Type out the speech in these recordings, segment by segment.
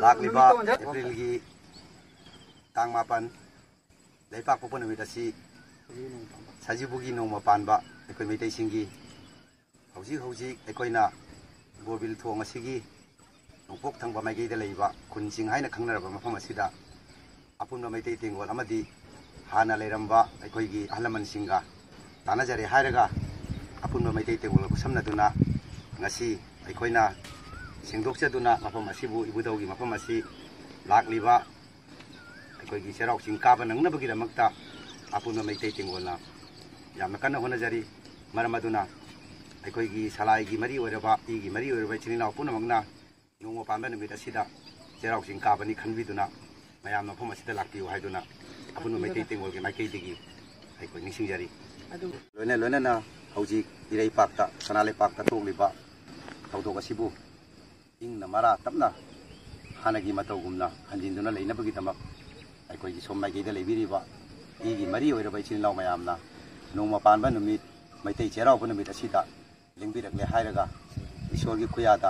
ꯂꯥꯛꯂꯤꯕ ꯑꯦꯄ꯭ꯔꯤꯜꯒꯤ ꯇꯥꯡ 8 ꯂꯩꯄꯥꯛ ꯄꯣꯛꯄ ꯅꯨꯃꯤꯠ ꯑꯁꯤ ꯁꯖꯤꯕꯨꯒꯤ ꯅꯣꯡꯃ ꯄꯥꯟꯕ ꯑꯩꯈꯣꯏ ꯃꯩꯇꯩꯁꯤꯡꯒꯤ ꯍꯧꯖꯤꯛ ꯑꯩꯈꯣꯏꯅ ꯕꯣꯔꯕꯤꯜ ꯊꯣꯡ ꯑꯁꯤꯒꯤ ꯅꯣꯡꯄꯣꯛ ꯊꯪꯕ ꯃꯥꯏꯀꯩꯗ ꯂꯩꯕ ꯈꯨꯟꯁꯤꯡ ꯍꯥꯏꯅ ꯈꯪꯅꯔꯕ ꯃꯐꯝ ꯑꯁꯤꯗ ꯑꯄꯨꯟꯕ ꯃꯩꯇꯩ ꯇꯦꯡꯒꯣꯜ ꯑꯃꯗꯤ ꯍꯥꯟꯅ ꯂꯩꯔꯝꯕ ꯑꯩꯈꯣꯏꯒꯤ ꯑꯍꯜ ꯂꯃꯟꯁꯤꯡꯒ ꯇꯥꯟꯅꯖꯔꯦ ꯍꯥꯏꯔꯒ ꯑꯄꯨꯟꯕ ꯃꯩꯇꯩ ꯇꯦꯡꯒꯣꯜ ꯈꯨꯠꯁꯝꯅꯗꯨꯅ ꯉꯁꯤ ꯑꯩꯈꯣꯏꯅ ꯁꯦꯡꯗꯣꯛꯆꯗꯨꯅ ꯃꯐꯝ ꯑꯁꯤꯕꯨ ꯏꯕꯨꯙꯧꯒꯤ ꯃꯐꯝ ꯑꯁꯤ ꯂꯥꯛꯂꯤꯕ ꯑꯩꯈꯣꯏꯒꯤ ꯆꯩꯔꯥꯎ ꯆꯤꯡ ꯀꯥꯕ ꯅꯪꯅꯕꯒꯤꯗꯃꯛꯇ ꯑꯄꯨꯟꯕ ꯃꯩꯇꯩ ꯇꯦꯡꯒꯣꯜꯅ ꯌꯥꯝꯅ ꯀꯟꯅ ꯍꯣꯠꯅꯖꯔꯤ ꯃꯔꯝ ꯑꯗꯨꯅ ꯑꯩꯈꯣꯏꯒꯤ ꯁꯂꯥꯏꯒꯤ ꯃꯔꯤ ꯑꯣꯏꯔꯕ ꯏꯒꯤ ꯃꯔꯤ ꯑꯣꯏꯔꯕ ꯏꯆꯤꯜ ꯏꯅꯥꯎ ꯄꯨꯝꯅꯃꯛꯅ ꯅꯣꯡꯃ ꯄꯥꯟꯕ ꯅꯨꯃꯤꯠ ꯑꯁꯤꯗ ꯆꯩꯔꯥꯎ ꯆꯤꯡ ꯀꯥꯕꯅꯤ ꯈꯟꯕꯤꯗꯨꯅ ꯃꯌꯥꯝ ꯃꯐꯝ ꯑꯁꯤꯗ ꯂꯥꯛꯄꯤꯌꯨ ꯍꯥꯏꯗꯨꯅ ꯑꯄꯨꯟꯕ ꯃꯩꯇꯩ ꯇꯦꯡꯒꯣꯜꯒꯤ ꯃꯥꯏꯀꯩꯗꯒꯤ ꯑꯩꯈꯣꯏ ꯅꯤꯡꯁꯤꯡꯖꯔꯤ ꯂꯣꯏꯅꯅ ꯍꯧꯖꯤꯛ ꯏꯔꯩꯄꯥꯛꯇ ꯁꯅꯥꯂꯩꯄꯥꯛꯇ ꯊꯣꯛꯂꯤꯕ ꯊꯧꯗꯣꯛ ꯑꯁꯤꯕꯨ ꯏꯪꯅ ꯃꯔꯥ ꯇꯞꯅ ꯍꯥꯟꯅꯒꯤ ꯃꯇꯧꯒꯨꯝꯅ ꯍꯟꯖꯤꯟꯗꯨꯅ ꯂꯩꯅꯕꯒꯤꯗꯃꯛ ꯑꯩꯈꯣꯏꯒꯤ ꯁꯣꯝ ꯃꯥꯏꯀꯩꯗ ꯂꯩꯕꯤꯔꯤꯕ ꯏꯒꯤ ꯃꯔꯤ ꯑꯣꯏꯔꯕ ꯏꯆꯤꯜ ꯏꯅꯥꯎ ꯃꯌꯥꯝꯅ ꯅꯣꯡꯃ ꯄꯥꯟꯕ ꯅꯨꯃꯤꯠ ꯃꯩꯇꯩ ꯆꯩꯔꯥꯎꯕ ꯅꯨꯃꯤꯠ ꯑꯁꯤꯗ ꯂꯦꯡꯕꯤꯔꯛꯂꯦ ꯍꯥꯏꯔꯒ ꯏꯁꯣꯔꯒꯤ ꯈꯨꯌꯥꯗ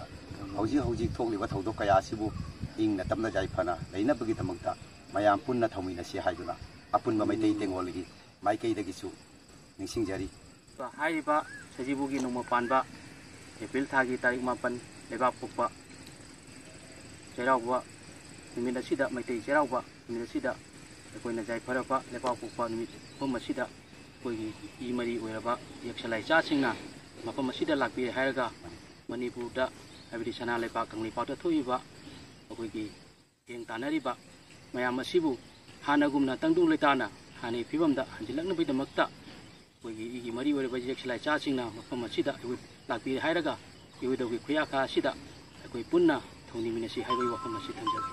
ꯍꯧꯖꯤꯛ ꯊꯣꯛꯂꯤꯕ ꯊꯧꯗꯣꯛ ꯀꯌꯥ ꯑꯁꯤꯕꯨ ꯏꯪꯅ ꯇꯞꯅ ꯌꯥꯏꯐꯅ ꯂꯩꯅꯕꯒꯤꯗꯃꯛꯇ ꯃꯌꯥꯝ ꯄꯨꯟꯅ ꯊꯧꯃꯤꯟꯅꯁꯤ ꯍꯥꯏꯗꯨꯅ ꯑꯄꯨꯟꯕ ꯃꯩꯇꯩ ꯇꯦꯡꯒꯣꯜꯒꯤ ꯃꯥꯏꯀꯩꯗꯒꯤꯁꯨ ꯅꯤꯡꯁꯤꯡꯖꯔꯤ ꯍꯥꯏꯔꯤꯕ ꯁꯖꯤꯕꯨꯒꯤ ꯅꯣꯡꯃ ꯄꯥꯟꯕ ꯑꯦꯄ꯭ꯔꯤꯜ ꯊꯥꯒꯤ ꯇꯥꯔꯤꯛ 8 ꯂꯩꯕꯥꯛ ꯄꯣꯛꯄ ꯆꯩꯔꯥꯎꯕ ꯅꯨꯃꯤꯠ ꯑꯁꯤꯗ ꯃꯩꯇꯩ ꯆꯩꯔꯥꯎꯕ ꯅꯨꯃꯤꯠ ꯑꯁꯤꯗ ꯑꯩꯈꯣꯏꯅ ꯌꯥꯏꯐꯔꯕ ꯂꯩꯕꯥꯛ ꯄꯣꯛꯄ ꯅꯨꯃꯤꯠ ꯃꯐꯝ ꯑꯁꯤꯗ ꯑꯩꯈꯣꯏꯒꯤ ꯏ ꯃꯔꯤ ꯑꯣꯏꯔꯕ ꯌꯦꯛꯁꯂꯥꯏꯆꯥꯁꯤꯡꯅ ꯃꯐꯝ ꯑꯁꯤꯗ ꯂꯥꯛꯄꯤꯔꯦ ꯍꯥꯏꯔꯒ ꯃꯅꯤꯄꯨꯔꯗ ꯍꯥꯏꯕꯗꯤ ꯁꯅꯥꯂꯩꯄꯥꯛ ꯀꯪꯂꯩꯄꯥꯛꯇ ꯊꯣꯛꯏꯕ ꯑꯩꯈꯣꯏꯒꯤ ꯌꯦꯡ ꯇꯥꯟꯅꯔꯤꯕ ꯃꯌꯥꯝ ꯑꯁꯤꯕꯨ ꯍꯥꯟꯅꯒꯨꯝꯅ ꯇꯪꯗꯨ ꯂꯩꯇꯥꯅ ꯍꯥꯟꯅꯒꯤ ꯐꯤꯕꯝꯗ ꯍꯟꯖꯤꯜꯂꯛꯅꯕꯒꯤꯗꯃꯛꯇ ꯑꯩꯈꯣꯏꯒꯤ ꯏꯒꯤ ꯃꯔꯤ ꯑꯣꯏꯔꯕ ꯌꯦꯛꯁꯂꯥꯏꯆꯥꯁꯤꯡꯅ ꯃꯐꯝ ꯑꯁꯤꯗ ꯂꯥꯛꯄꯤꯔꯦ ꯍꯥꯏꯔꯒ ꯏꯕꯨꯙꯧꯒꯤ ꯈꯨꯌꯥꯈꯥ ꯑꯁꯤꯗ ꯑꯩꯈꯣꯏ ꯄꯨꯟꯅ ꯊꯧꯅꯤꯃꯤꯟꯅꯁꯤ ꯍꯥꯏꯕꯒꯤ ꯋꯥꯐꯝ ꯑꯁꯤ ꯊꯝꯖꯒꯦ꯫